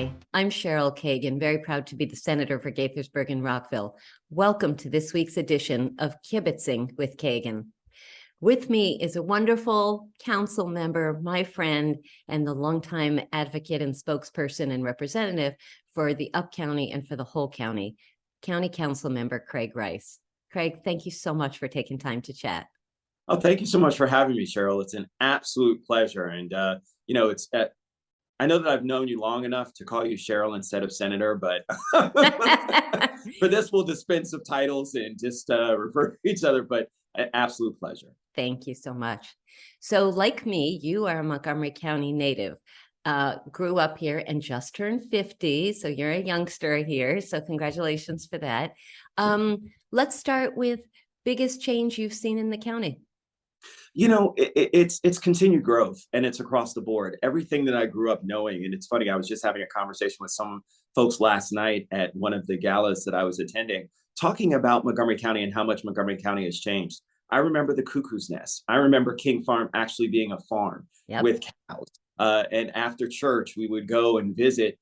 Hi, I'm Cheryl Kagan, very proud to be the Senator for Gaithersburg and Rockville. Welcome to this week's edition of Kibbitzing with Kagan. With me is a wonderful council member, my friend, and the longtime advocate and spokesperson and representative for the Up County and for the whole county, County Councilmember Craig Rice. Craig, thank you so much for taking time to chat. Oh, thank you so much for having me, Cheryl. It's an absolute pleasure. And, I know that I've known you long enough to call you Cheryl instead of Senator, but for this, we'll dispense of titles and just refer to each other, but an absolute pleasure. Thank you so much. So like me, you are a Montgomery County native, grew up here and just turned 50. So you're a youngster here. So congratulations for that. Let's start with biggest change you've seen in the county. You know, it's continued growth, and it's across the board. Everything that I grew up knowing, and it's funny, I was just having a conversation with some folks last night at one of the galas that I was attending, talking about Montgomery County and how much Montgomery County has changed. I remember the Cuckoo's Nest. I remember King Farm actually being a farm with cows. And after church, we would go and visit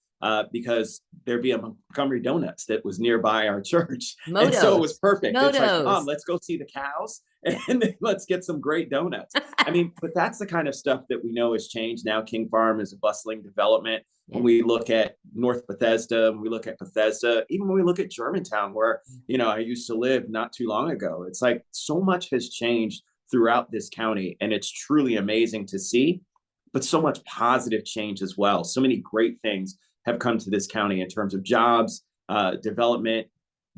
because there'd be a Montgomery Donuts that was nearby our church. Motos. And so it was perfect. Motos. It's like, Mom, let's go see the cows and then let's get some great donuts. I mean, but that's the kind of stuff that we know has changed. Now King Farm is a bustling development. When we look at North Bethesda, when we look at Bethesda, even when we look at Germantown, where, I used to live not too long ago, it's like so much has changed throughout this county, and it's truly amazing to see, but so much positive change as well. So many great things have come to this county in terms of jobs, development,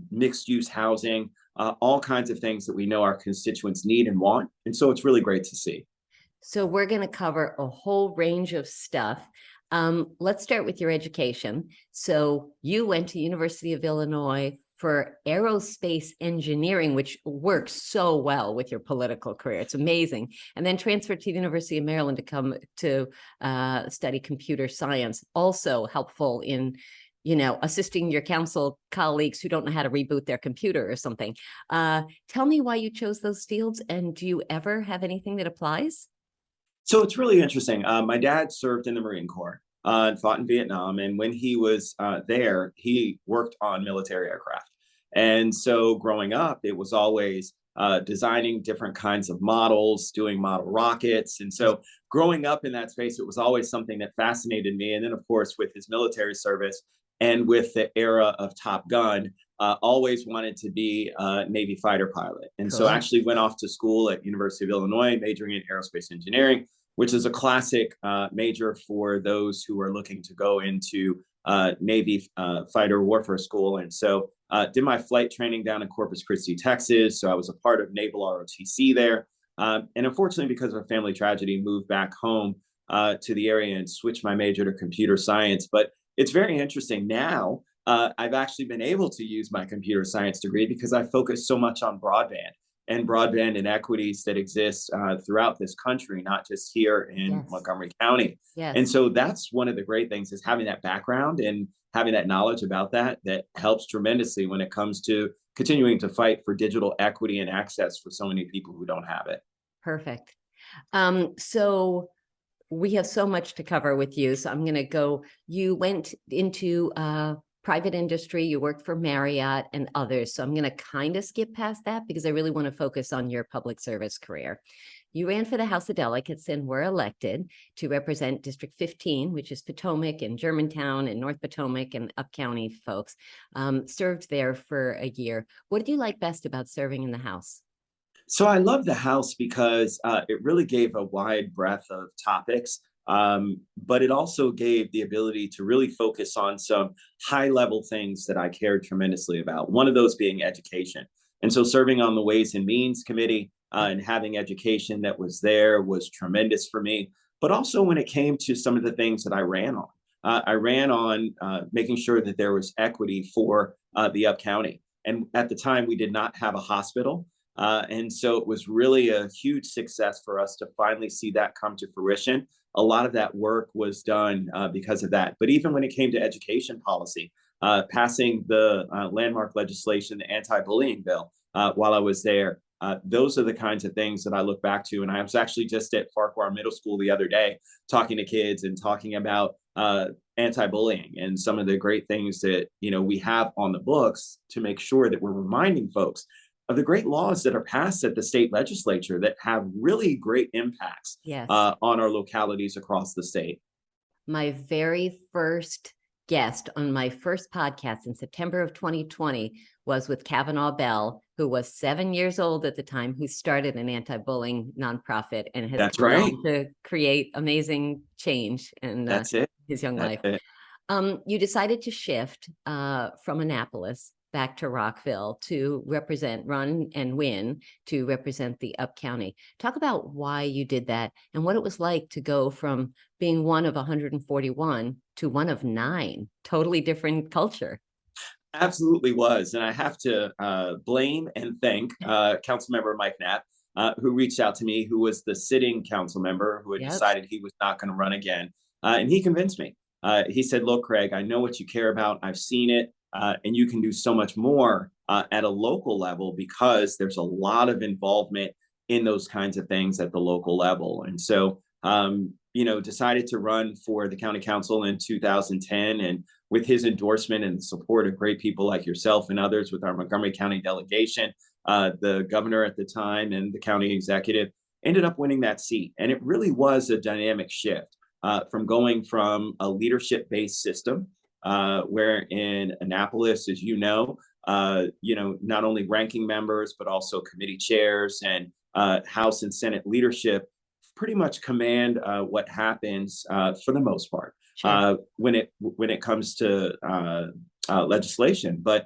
mixed use housing, all kinds of things that we know our constituents need and want. And so it's really great to see. So we're going to cover a whole range of stuff. Let's start with your education. So you went to University of Illinois for aerospace engineering, which works so well with your political career. It's amazing. And then transferred to the University of Maryland to come to study computer science, also helpful in assisting your council colleagues who don't know how to reboot their computer or something. Tell me why you chose those fields, and do you ever have anything that applies? So it's really interesting. My dad served in the Marine Corps and fought in Vietnam. And when he was there, he worked on military aircraft. And so growing up, it was always designing different kinds of models, doing model rockets. And so growing up in that space, it was always something that fascinated me. And then, of course, with his military service and with the era of Top Gun, always wanted to be a Navy fighter pilot. And so actually went off to school at University of Illinois, majoring in aerospace engineering, which is a classic major for those who are looking to go into Navy fighter warfare school. And so did my flight training down in Corpus Christi, Texas. So I was a part of Naval ROTC there. And unfortunately, because of a family tragedy, moved back home to the area and switched my major to computer science. But it's very interesting now. I've actually been able to use my computer science degree because I focus so much on broadband and inequities that exist throughout this country, not just here in Montgomery County. And so that's one of the great things, is having that background and having that knowledge about that helps tremendously when it comes to continuing to fight for digital equity and access for so many people who don't have it. Perfect. So we have so much to cover with you. So I'm going to go, you went into private industry, you worked for Marriott and others. So I'm going to kind of skip past that because I really want to focus on your public service career. You ran for the House of Delegates and were elected to represent District 15, which is Potomac and Germantown and North Potomac and Up County folks. Served there for a year. What did you like best about serving in the House? So I love the House because it really gave a wide breadth of topics. But it also gave the ability to really focus on some high level things that I cared tremendously about. One of those being education. And so serving on the Ways and Means Committee and having education that was there was tremendous for me. But also when it came to some of the things that I ran on making sure that there was equity for the Up County. And at the time, we did not have a hospital. And so it was really a huge success for us to finally see that come to fruition. A lot of that work was done because of that. But even when it came to education policy, passing the landmark legislation, the anti-bullying bill, while I was there, Those are the kinds of things that I look back to. And I was actually just at Farquhar Middle School the other day, talking to kids and talking about anti-bullying and some of the great things that, we have on the books to make sure that we're reminding folks of the great laws that are passed at the state legislature that have really great impacts Yes. On our localities across the state. My very first guest on my first podcast in September of 2020 was with Kavanaugh Bell, who was 7 years old at the time, who started an anti-bullying nonprofit and has That's gone right. on to create amazing change in That's it. his young That's life. it. You decided to shift from Annapolis back to Rockville to run and win to represent the Up County. Talk about why you did that and what it was like to go from being one of 141 to one of 9. Totally different culture. Absolutely was. And I have to blame and thank Councilmember Mike Knapp, who reached out to me, who was the sitting council member who had decided he was not going to run again. And he convinced me. He said, look, Craig, I know what you care about. I've seen it. And you can do so much more at a local level because there's a lot of involvement in those kinds of things at the local level. And so, decided to run for the county council in 2010. And with his endorsement and the support of great people like yourself and others with our Montgomery County delegation, the governor at the time and the county executive ended up winning that seat. And it really was a dynamic shift from going from a leadership-based system where in Annapolis, as not only ranking members, but also committee chairs and House and Senate leadership pretty much command what happens for the most part when it comes to legislation. But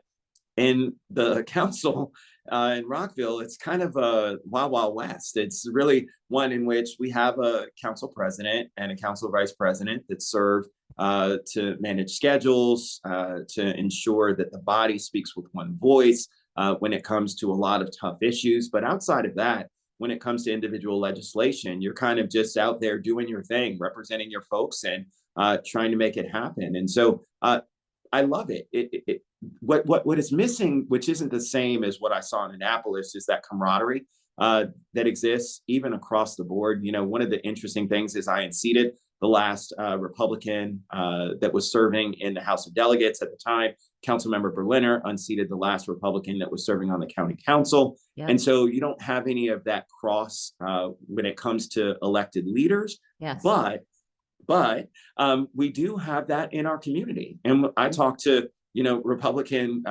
in the council in Rockville, it's kind of a wild, wild west. It's really one in which we have a council president and a council vice president that serve to manage schedules, to ensure that the body speaks with one voice when it comes to a lot of tough issues. But outside of that, when it comes to individual legislation, you're kind of just out there doing your thing, representing your folks and trying to make it happen. And so I love it. What is missing, which isn't the same as what I saw in Annapolis, is that camaraderie that exists even across the board. One of the interesting things is I unseated the last Republican that was serving in the House of Delegates at the time. Councilmember Berliner unseated the last Republican that was serving on the county council. Yep. And so you don't have any of that cross when it comes to elected leaders. Yes. But we do have that in our community. And I talk to, Republican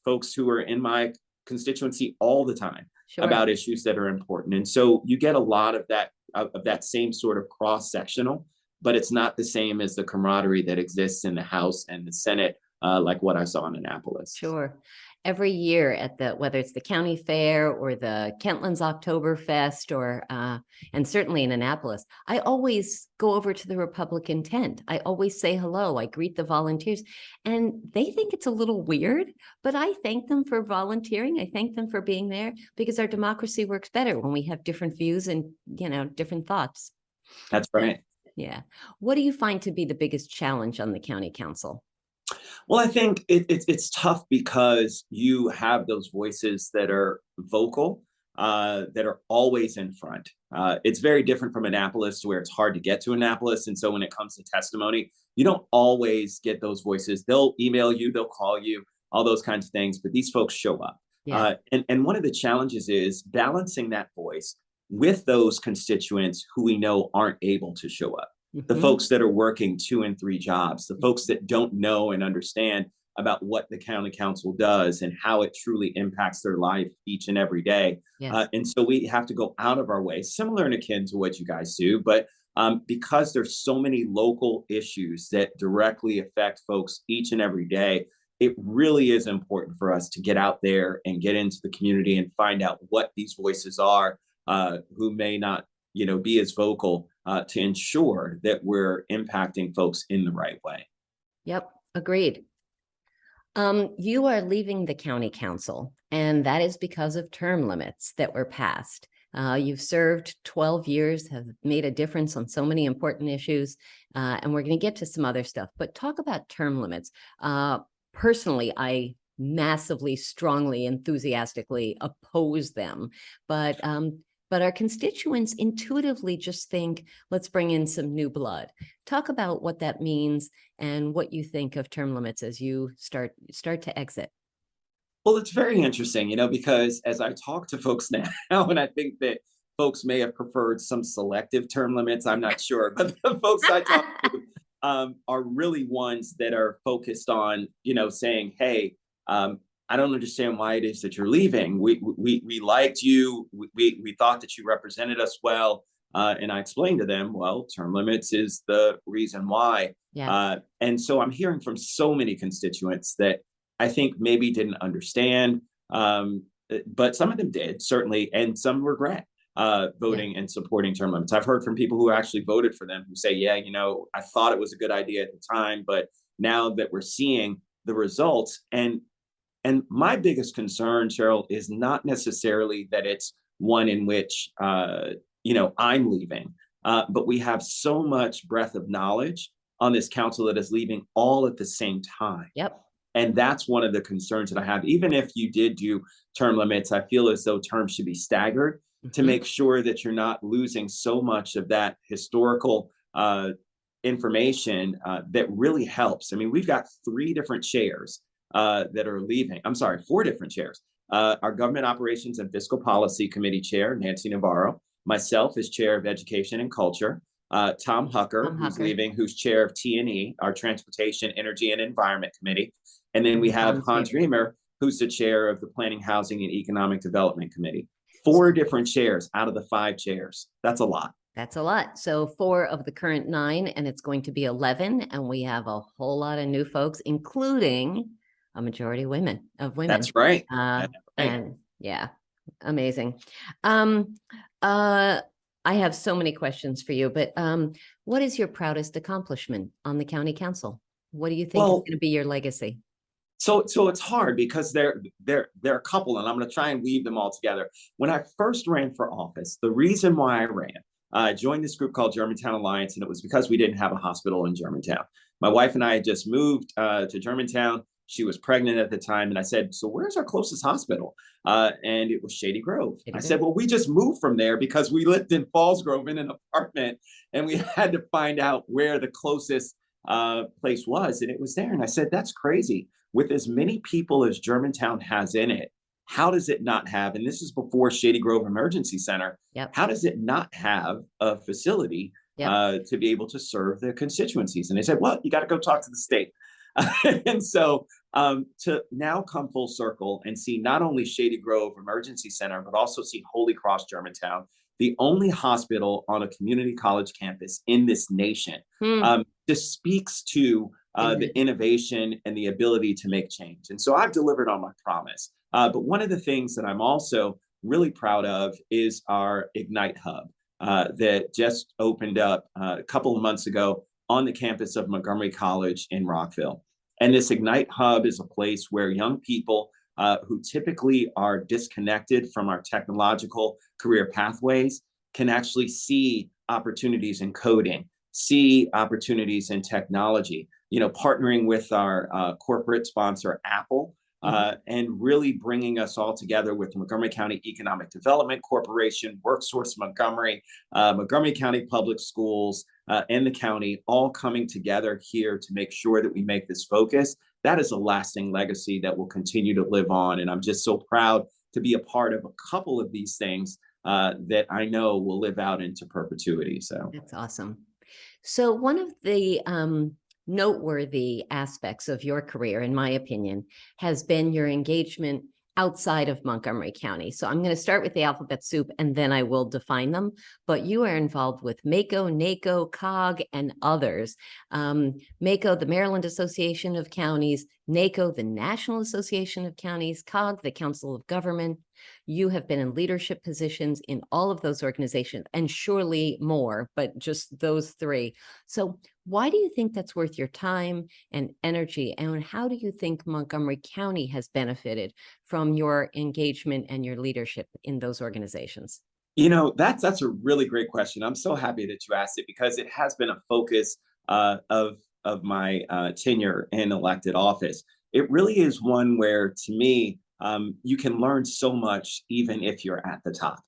folks who are in my constituency all the time about issues that are important. And so you get a lot of that same sort of cross-sectional, but it's not the same as the camaraderie that exists in the House and the Senate, like what I saw in Annapolis. Sure. Every year at whether it's the county fair or the Kentlands Oktoberfest or, and certainly in Annapolis, I always go over to the Republican tent. I always say hello. I greet the volunteers and they think it's a little weird, but I thank them for volunteering. I thank them for being there because our democracy works better when we have different views and, different thoughts. That's right. Yeah. What do you find to be the biggest challenge on the county council? Well, I think it's tough because you have those voices that are vocal, that are always in front. It's very different from Annapolis, where it's hard to get to Annapolis. And so when it comes to testimony, you don't always get those voices. They'll email you, they'll call you, all those kinds of things. But these folks show up. Yeah. And one of the challenges is balancing that voice with those constituents who we know aren't able to show up. The folks that are working 2 and 3 jobs, the folks that don't know and understand about what the county council does and how it truly impacts their life each and every day. Yes. And so we have to go out of our way, similar and akin to what you guys do, but because there's so many local issues that directly affect folks each and every day, it really is important for us to get out there and get into the community and find out what these voices are who may not be as vocal to ensure that we're impacting folks in the right way. Yep, agreed. You are leaving the county council, and that is because of term limits that were passed. You've served 12 years, have made a difference on so many important issues, and we're going to get to some other stuff. But talk about term limits. Personally, I massively, strongly, enthusiastically oppose them. But our constituents intuitively just think, let's bring in some new blood. Talk about what that means and what you think of term limits as you start to exit. Well, it's very interesting, because as I talk to folks now, and I think that folks may have preferred some selective term limits, I'm not sure, but the folks I talk to are really ones that are focused on, saying, hey, I don't understand why it is that you're leaving. We liked you. We thought that you represented us well. And I explained to them, well, term limits is the reason why. Yeah. And so I'm hearing from so many constituents that I think maybe didn't understand, but some of them did, certainly, and some regret voting and supporting term limits. I've heard from people who actually voted for them who say, yeah, I thought it was a good idea at the time, but now that we're seeing the results, and my biggest concern, Cheryl, is not necessarily that it's one in which, I'm leaving, but we have so much breadth of knowledge on this council that is leaving all at the same time. Yep. And that's one of the concerns that I have. Even if you did do term limits, I feel as though terms should be staggered to make sure that you're not losing so much of that historical information that really helps. I mean, we've got 3 different chairs that are leaving. I'm sorry, 4 different chairs. Our Government Operations and Fiscal Policy Committee Chair, Nancy Navarro, myself as Chair of Education and Culture, Tom Hucker, who's leaving, who's chair of T&E, our Transportation, Energy, and Environment Committee. And then we have Hans Riemer, who's the chair of the Planning, Housing, and Economic Development Committee. 4 different chairs out of the 5 chairs. That's a lot. That's a lot. So 4 of the current 9, and it's going to be 11. And we have a whole lot of new folks, including a majority of women. That's right. That's right. And yeah, amazing. I have so many questions for you, but what is your proudest accomplishment on the county council? What do you think is going to be your legacy? So it's hard because there are a couple, and I'm going to try and weave them all together. When I first ran for office, the reason why I ran, I joined this group called Germantown Alliance, and it was because we didn't have a hospital in Germantown. My wife and I had just moved to Germantown. She was pregnant at the time, and I said, so where's our closest hospital? And it was Shady Grove. I said, well, we just moved from there because we lived in Falls Grove in an apartment, and we had to find out where the closest place was, and it was there. And I said, that's crazy. With as many people as Germantown has in it, how does it not have, and this is before Shady Grove Emergency Center, how does it not have a facility to be able to serve the constituencies? And they said, well, you got to go talk to the state. And so to now come full circle and see not only Shady Grove Emergency Center, but also see Holy Cross Germantown, the only hospital on a community college campus in this nation, just speaks to the innovation and the ability to make change. And so I've delivered on my promise. But one of the things that I'm also really proud of is our Ignite Hub that just opened up a couple of months ago on the campus of Montgomery College in Rockville. And this Ignite Hub is a place where young people who typically are disconnected from our technological career pathways can actually see opportunities in coding, see opportunities in technology, partnering with our corporate sponsor, Apple, and really bringing us all together with Montgomery County Economic Development Corporation, WorkSource Montgomery, Montgomery County Public Schools, and the county all coming together here to make sure that we make this focus. That is a lasting legacy that will continue to live on. And I'm just so proud to be a part of a couple of these things that I know will live out into perpetuity. So that's awesome. So one of the noteworthy aspects of your career, in my opinion, has been your engagement outside of Montgomery County. So I'm going to start with the alphabet soup and then I will define them. But you are involved with MACO, NACO, COG, and others. MACO, the Maryland Association of Counties, NACO, the National Association of Counties, COG, the Council of Government. You have been in leadership positions in all of those organizations and surely more, but just those 3. So why do you think that's worth your time and energy? And how do you think Montgomery County has benefited from your engagement and your leadership in those organizations? That's a really great question. I'm so happy that you asked it because it has been a focus of my tenure in elected office. it really is one where, to me, you can learn so much even if you're at the top.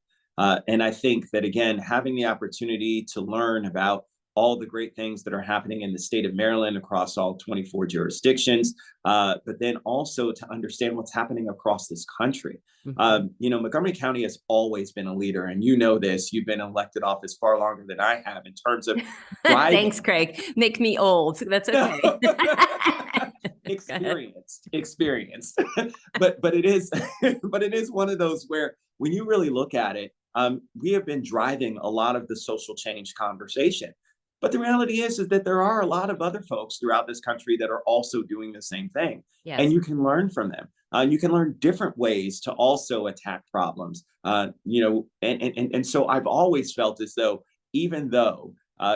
And I think that, again, having the opportunity to learn about all the great things that are happening in the state of Maryland across all 24 jurisdictions, but then also to understand what's happening across this country. Montgomery County has always been a leader, and you know this. You've been in elected office far longer than I have in terms of driving. Thanks, Craig. Make me old. That's okay. Experienced. but it is but it is one of those where, when you really look at it, we have been driving a lot of the social change conversation. But the reality is that there are a lot of other folks throughout this country that are also doing the same thing. Yes. And you can learn from them. You can learn different ways to also attack problems. And so I've always felt as though, even though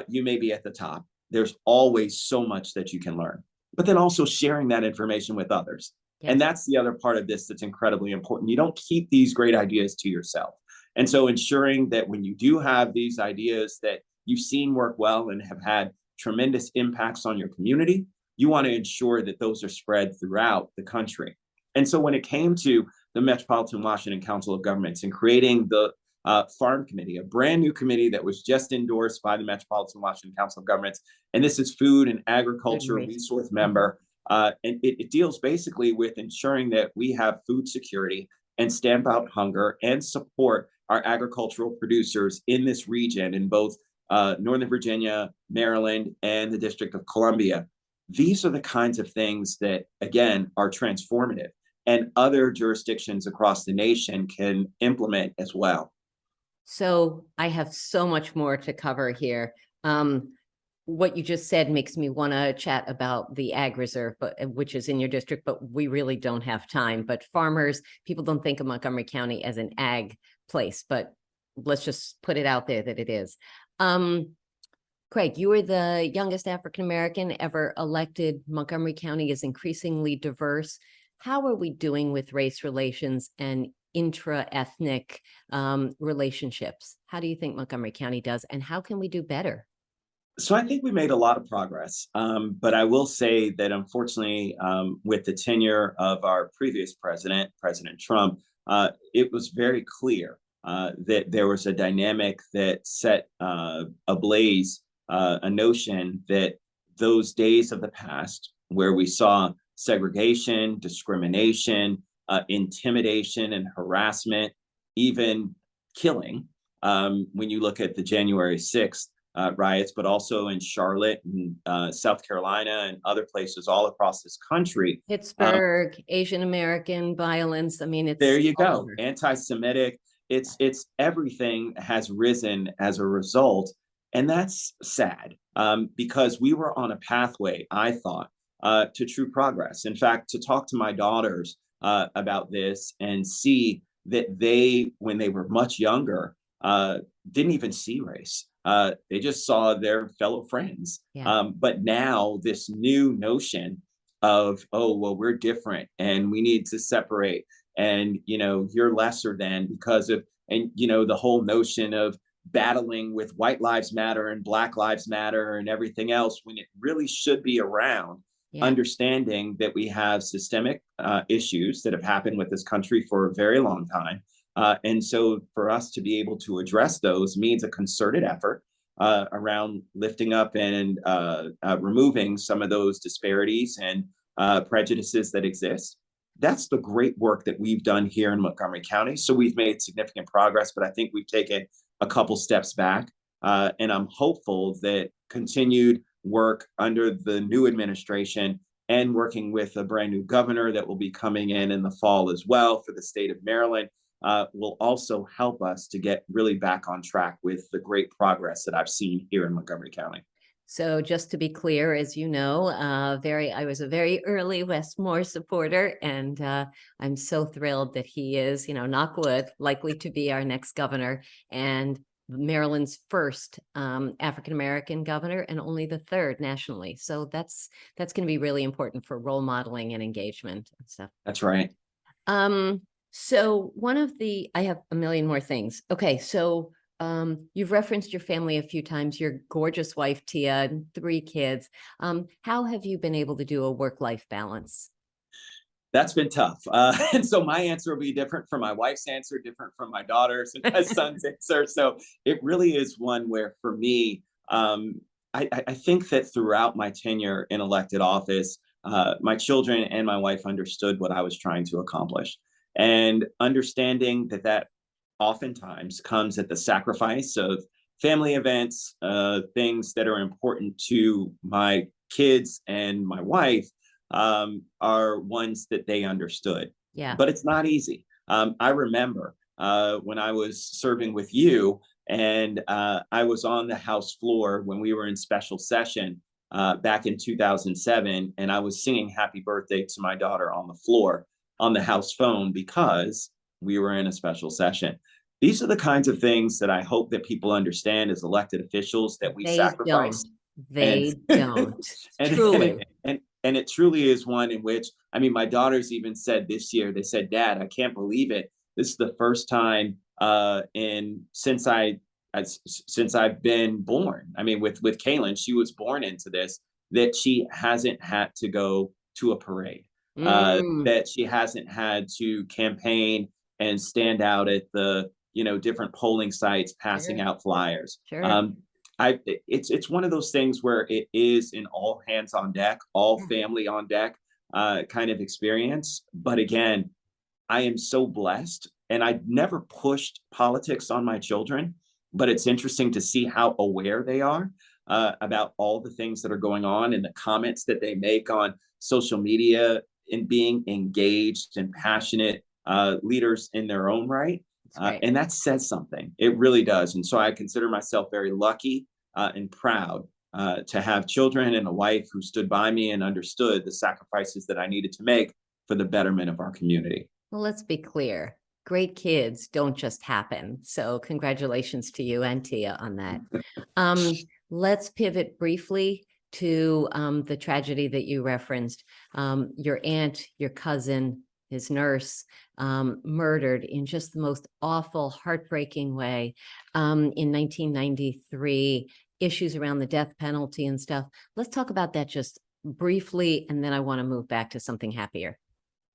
you may be at the top, there's always so much that you can learn. But then also sharing that information with others. Yes. And that's the other part of this that's incredibly important. You don't keep these great ideas to yourself. And so ensuring that when you do have these ideas that you've seen work well and have had tremendous impacts on your community, you want to ensure that those are spread throughout the country. And so when it came to the Metropolitan Washington Council of Governments and creating the Farm Committee, a brand new committee that was just endorsed by the Metropolitan Washington Council of Governments, and this is Food and Agriculture Resource Member, and it deals basically with ensuring that we have food security and stamp out hunger and support our agricultural producers in this region, in both Northern Virginia, Maryland, and the District of Columbia. These are the kinds of things that, again, are transformative, and other jurisdictions across the nation can implement as well. So I have so much more to cover here. What you just said makes me want to chat about the Ag Reserve, which is in your district, but we really don't have time. But farmers, people don't think of Montgomery County as an ag place, but let's just put it out there that it is. Craig, you were the youngest African-American ever elected. Montgomery County is increasingly diverse. How are we doing with race relations and intra-ethnic relationships? How do you think Montgomery County does, and how can we do better? So I think we made a lot of progress, but I will say that, unfortunately, with the tenure of our previous president, President Trump, it was very clear that there was a dynamic that set ablaze a notion that those days of the past, where we saw segregation, discrimination, intimidation and harassment, even killing, when you look at the January 6th riots, but also in Charlotte and South Carolina and other places all across this country. Pittsburgh, Asian American violence. I mean, it's there you go. Anti-Semitic. It's everything has risen as a result. And that's sad, because we were on a pathway, I thought, to true progress. In fact, to talk to my daughters about this and see that they, when they were much younger, didn't even see race. They just saw their fellow friends. Yeah. But now this new notion of, oh, well, we're different and we need to separate, and, you're lesser than because of, and, the whole notion of battling with White Lives Matter and Black Lives Matter and everything else, when it really should be around understanding that we have systemic issues that have happened with this country for a very long time. And so for us to be able to address those means a concerted effort around lifting up and removing some of those disparities and prejudices that exist. That's the great work that we've done here in Montgomery County. So we've made significant progress, but I think we've taken a couple steps back. And I'm hopeful that continued work under the new administration and working with a brand new governor that will be coming in the fall as well for the state of Maryland will also help us to get really back on track with the great progress that I've seen here in Montgomery County. So just to be clear, as you know, I was a very early Westmore supporter, and I'm so thrilled that he is, knock wood, likely to be our next governor, and Maryland's first African-American governor, and only the third nationally. So that's going to be really important for role modeling and engagement and stuff. That's right. So I have a million more things. Okay, so you've referenced your family a few times, your gorgeous wife, Tia, and 3 kids. How have you been able to do a work-life balance? That's been tough. And so my answer will be different from my wife's answer, different from my daughter's and my son's answer. So it really is one where, for me, I think that throughout my tenure in elected office, my children and my wife understood what I was trying to accomplish. And understanding that that oftentimes comes at the sacrifice of family events, things that are important to my kids and my wife, are ones that they understood. Yeah. But it's not easy. I remember when I was serving with you, and I was on the House floor when we were in special session back in 2007, and I was singing happy birthday to my daughter on the floor on the House phone because we were in a special session. These are the kinds of things that I hope that people understand as elected officials, that we They don't. sacrifice. And They don't. and Truly. and it truly is one in which, I mean, my daughters even said this year, they said, "Dad, I can't believe it. This is the first time in since I've been born. I mean, with Kaylin, she was born into this, that she hasn't had to go to a parade, Mm, that she hasn't had to campaign and stand out at the, different polling sites, passing sure. out flyers. Sure. It's one of those things where it is an all hands on deck, all Yeah. family on deck kind of experience. But again, I am so blessed, and I never pushed politics on my children, but it's interesting to see how aware they are about all the things that are going on and the comments that they make on social media, and being engaged and passionate leaders in their own right. That's great. And that says something. It really does. And so I consider myself very lucky and proud to have children and a wife who stood by me and understood the sacrifices that I needed to make for the betterment of our community. Well, let's be clear. Great kids don't just happen. So congratulations to you and Tia on that. Um, let's pivot briefly to the tragedy that you referenced. Your aunt, your cousin, his nurse, murdered in just the most awful, heartbreaking way in 1993, issues around the death penalty and stuff. Let's talk about that just briefly, and then I want to move back to something happier.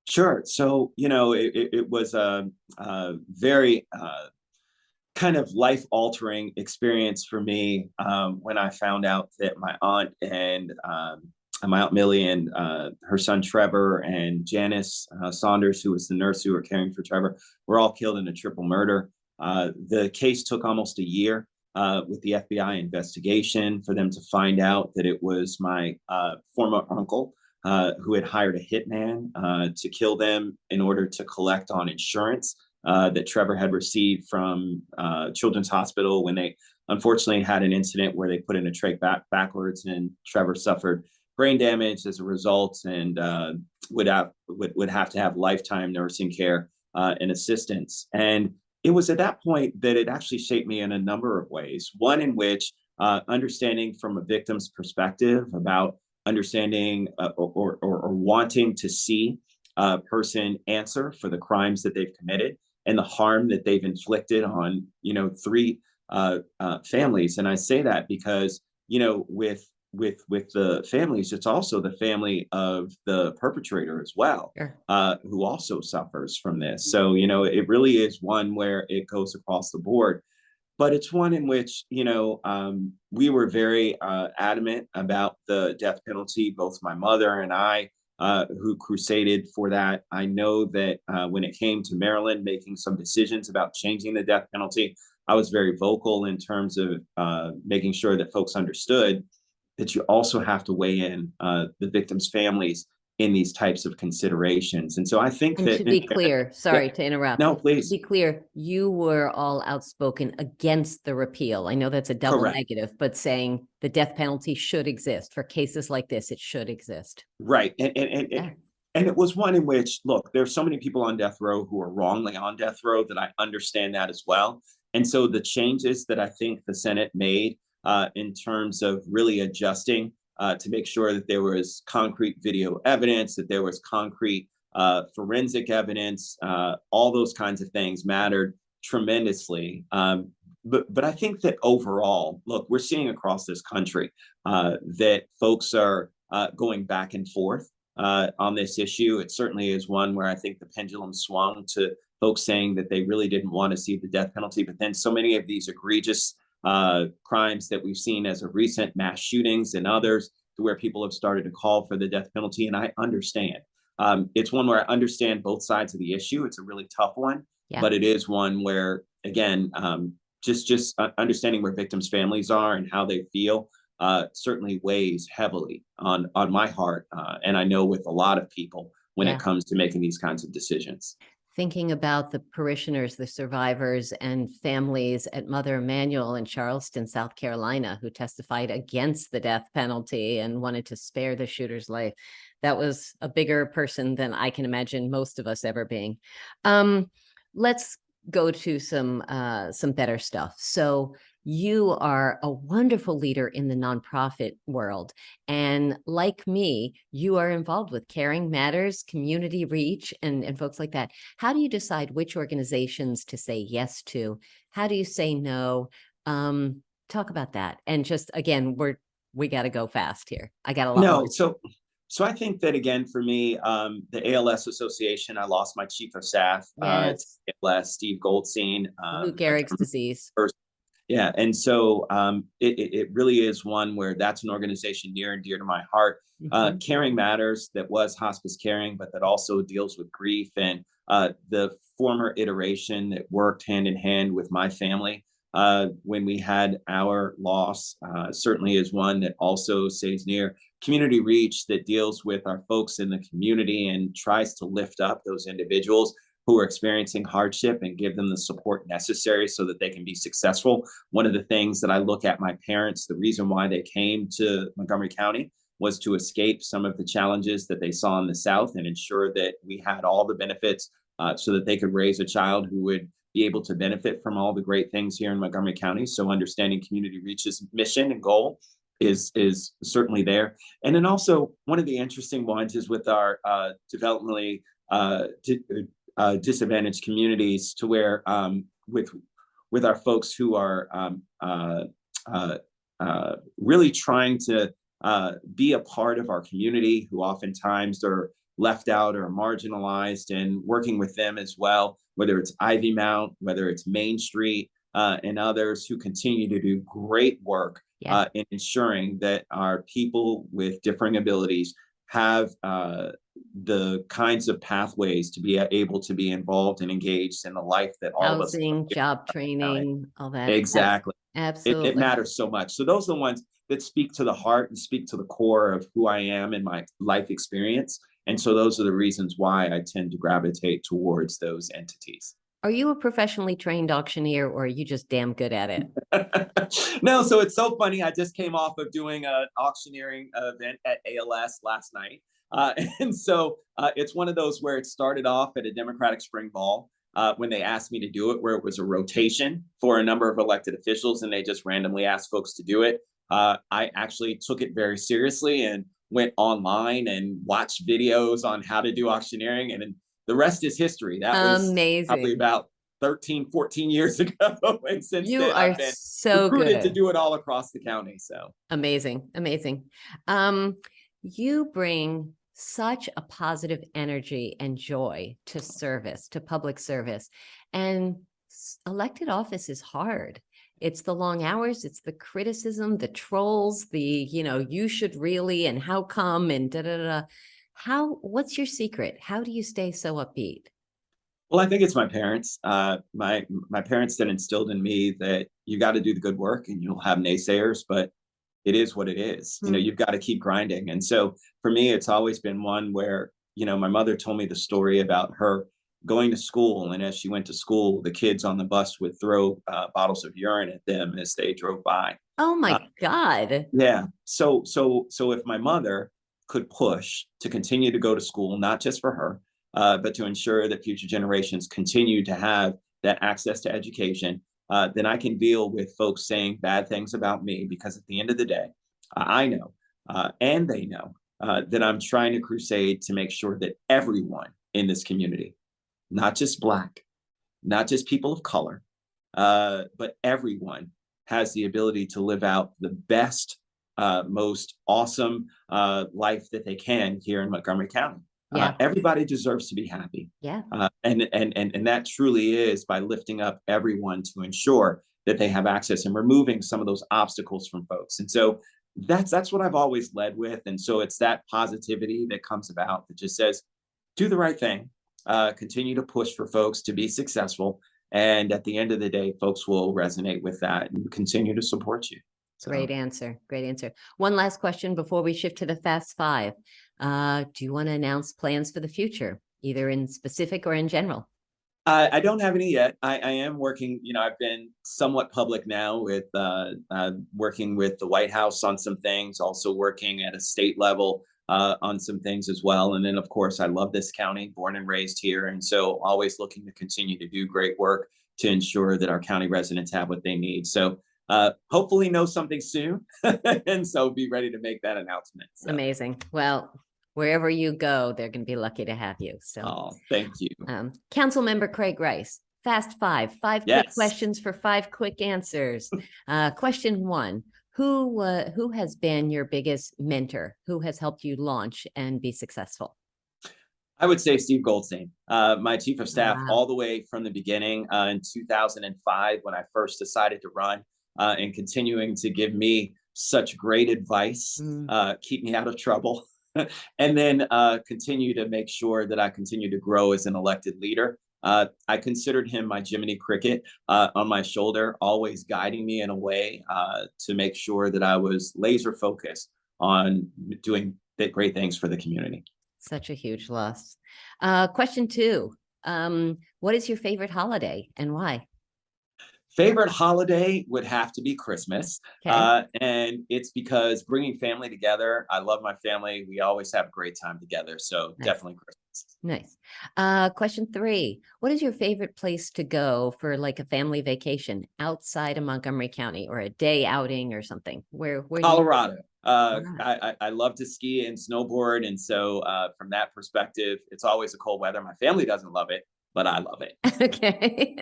Sure. So, it was a very kind of life altering experience for me when I found out that my aunt Millie and her son Trevor, and Janice Saunders, who was the nurse who were caring for Trevor, were all killed in a triple murder. The case took almost a year with the FBI investigation for them to find out that it was my former uncle who had hired a hitman to kill them in order to collect on insurance that Trevor had received from Children's Hospital when they unfortunately had an incident where they put in a trach backwards, and Trevor suffered brain damage as a result, and would have to have lifetime nursing care and assistance. And it was at that point that it actually shaped me in a number of ways. One in which understanding from a victim's perspective about understanding or wanting to see a person answer for the crimes that they've committed and the harm that they've inflicted on, three families. And I say that because, with the families, it's also the family of the perpetrator as well, Sure. who also suffers from this. So, it really is one where it goes across the board. But it's one in which, we were very adamant about the death penalty, both my mother and I, who crusaded for that. I know that when it came to Maryland making some decisions about changing the death penalty, I was very vocal in terms of making sure that folks understood that you also have to weigh in the victims' families in these types of considerations. And so I think And that, to be clear, sorry yeah, to interrupt. no, To please. be clear, you were all outspoken against the repeal. I know that's a double Correct. negative, but saying the death penalty should exist for cases like this, it should exist. Right. And it was one in which, look, there's so many people on death row who are wrongly on death row that I understand that as well. And so the changes that I think the Senate made in terms of really adjusting to make sure that there was concrete video evidence, that there was concrete forensic evidence, all those kinds of things mattered tremendously. But I think that overall, look, we're seeing across this country that folks are going back and forth on this issue. It certainly is one where I think the pendulum swung to folks saying that they really didn't want to see the death penalty. But then so many of these egregious crimes that we've seen as of recent, mass shootings and others, to where people have started to call for the death penalty. And I understand. It's one where I understand both sides of the issue. It's a really tough one, Yeah. but it is one where, again, just understanding where victims' families are and how they feel certainly weighs heavily on my heart, and I know with a lot of people when Yeah. it comes to making these kinds of decisions. Thinking about the parishioners, the survivors, and families at Mother Emanuel in Charleston, South Carolina, who testified against the death penalty and wanted to spare the shooter's life. That was a bigger person than I can imagine most of us ever being. Let's go to some better stuff. So you are a wonderful leader in the nonprofit world. And like me, you are involved with Caring Matters, Community Reach, and folks like that. How do you decide which organizations to say yes to? How do you say no? Talk about that. And just, again, we got to go fast here. I got a lot more. So I think that, again, for me, the ALS Association, I lost my chief of staff to ALS, Steve Goldstein. Lou Gehrig's disease. Yeah. And so it really is one where that's an organization near and dear to my heart. Caring Matters, that was hospice caring, but that also deals with grief. And the former iteration that worked hand in hand with my family when we had our loss certainly is one that also stays near. Community Reach, that deals with our folks in the community and tries to lift up those individuals who are experiencing hardship and give them the support necessary so that they can be successful. One of the things that I look at my parents, the reason why they came to Montgomery County was to escape some of the challenges that they saw in the South and ensure that we had all the benefits so that they could raise a child who would be able to benefit from all the great things here in Montgomery County. So understanding Community Reach's mission and goal is certainly there. And then also one of the interesting ones is with our developmentally disadvantaged communities, to where with our folks who are really trying to be a part of our community, who oftentimes are left out or marginalized, and working with them as well, whether it's Ivy Mount, whether it's Main Street, and others who continue to do great work in ensuring that our people with differing abilities have the kinds of pathways to be able to be involved and engaged in the life that all of us. Housing, job training, all that. Exactly. Absolutely. It matters so much. So those are the ones that speak to the heart and speak to the core of who I am and my life experience. And so those are the reasons why I tend to gravitate towards those entities. Are you a professionally trained auctioneer, or are you just damn good at it? No, so it's so funny. I just came off of doing an auctioneering event at ALS last night. And so it's one of those where it started off at a Democratic spring ball when they asked me to do it, where it was a rotation for a number of elected officials, and they just randomly asked folks to do it. I actually took it very seriously and went online and watched videos on how to do auctioneering, and the rest is history. That was amazing. Probably about 13, 14 years ago. And since you then, are I've been so recruited good to do it all across the county. So amazing. You bring such a positive energy and joy to service, to public service, and elected office is hard. It's the long hours, it's the criticism, the trolls, you should really, and how come, and what's your secret? How do you stay so upbeat? Well, I think it's my parents. My parents that instilled in me that you got to do the good work and you'll have naysayers, but it is what it is. You've got to keep grinding. And so for me, it's always been one where, my mother told me the story about her going to school. And as she went to school, the kids on the bus would throw bottles of urine at them as they drove by. Oh my God. Yeah. So if my mother could push to continue to go to school, not just for her, but to ensure that future generations continue to have that access to education, then I can deal with folks saying bad things about me, because at the end of the day, I know, and they know, that I'm trying to crusade to make sure that everyone in this community, not just Black, not just people of color, but everyone has the ability to live out the best most awesome life that they can here in Montgomery County. Yeah. Everybody deserves to be happy. Yeah. And that truly is by lifting up everyone to ensure that they have access and removing some of those obstacles from folks. And so that's what I've always led with. And so it's that positivity that comes about that just says, do the right thing, continue to push for folks to be successful. And at the end of the day, folks will resonate with that and continue to support you. So. Great answer. Great answer. One last question before we shift to the Fast Five. Do you want to announce plans for the future, either in specific or in general? I don't have any yet. I am working, I've been somewhat public now with working with the White House on some things, also working at a state level on some things as well. And then, of course, I love this county, born and raised here. And so always looking to continue to do great work to ensure that our county residents have what they need. So hopefully know something soon. And so be ready to make that announcement. So. Amazing. Well, wherever you go, they're going to be lucky to have you. So, thank you. Councilmember Craig Rice, Fast Five, quick questions for 5 quick answers. Question 1, who has been your biggest mentor? Who has helped you launch and be successful? I would say Steve Goldstein, my chief of staff, Wow. all the way from the beginning in 2005 when I first decided to run, and continuing to give me such great advice, keep me out of trouble. And then continue to make sure that I continue to grow as an elected leader. I considered him my Jiminy Cricket on my shoulder, always guiding me in a way to make sure that I was laser focused on doing great things for the community. Such a huge loss. Question 2, what is your favorite holiday and why? Favorite holiday would have to be Christmas. Okay. And it's because bringing family together. I love my family. We always have a great time together. So Nice. definitely Christmas. Nice. Question 3, what is your favorite place to go for like a family vacation outside of Montgomery County or a day outing or something? Where Colorado. I love to ski and snowboard. And so from that perspective, it's always a cold weather. My family doesn't love it, but I love it. Okay.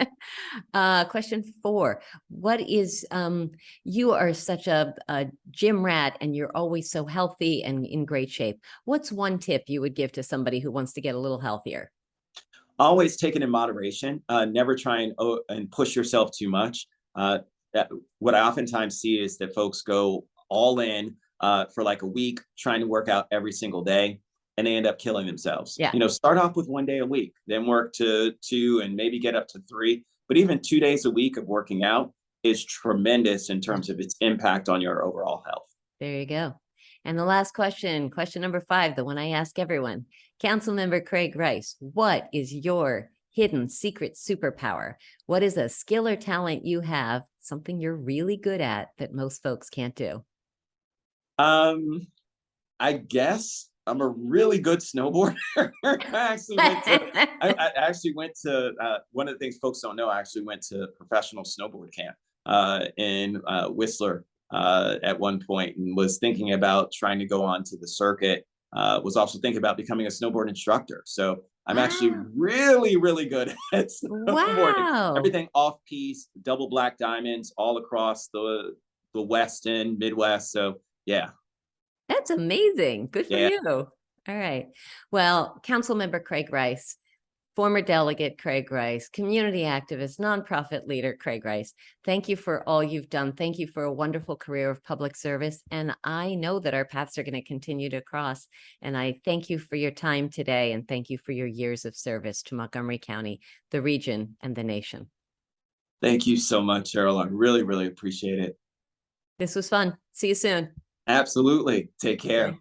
Question 4, what is, you are such a gym rat and you're always so healthy and in great shape. What's one tip you would give to somebody who wants to get a little healthier? Always take it in moderation. Never try and push yourself too much. What I oftentimes see is that folks go all in for like a week, trying to work out every single day, and they end up killing themselves. Yeah. Start off with 1 day a week, then work to 2 and maybe get up to 3. But even 2 days a week of working out is tremendous in terms of its impact on your overall health. There you go. And the last question number 5, the one I ask everyone. Councilmember Craig Rice, what is your hidden secret superpower? What is a skill or talent you have, something you're really good at that most folks can't do? I guess I'm a really good snowboarder. I actually went to one of the things folks don't know, I actually went to professional snowboard camp in Whistler at one point and was thinking about trying to go on to the circuit. Was also thinking about becoming a snowboard instructor. So I'm actually really, really good at snowboarding. Wow. Everything off piste, double black diamonds all across the West and Midwest. So yeah. That's amazing. Good for you. All right. Well, Councilmember Craig Rice, former delegate Craig Rice, community activist, nonprofit leader Craig Rice, thank you for all you've done. Thank you for a wonderful career of public service. And I know that our paths are going to continue to cross. And I thank you for your time today. And thank you for your years of service to Montgomery County, the region, and the nation. Thank you so much, Cheryl. I really, really appreciate it. This was fun. See you soon. Absolutely. Take care.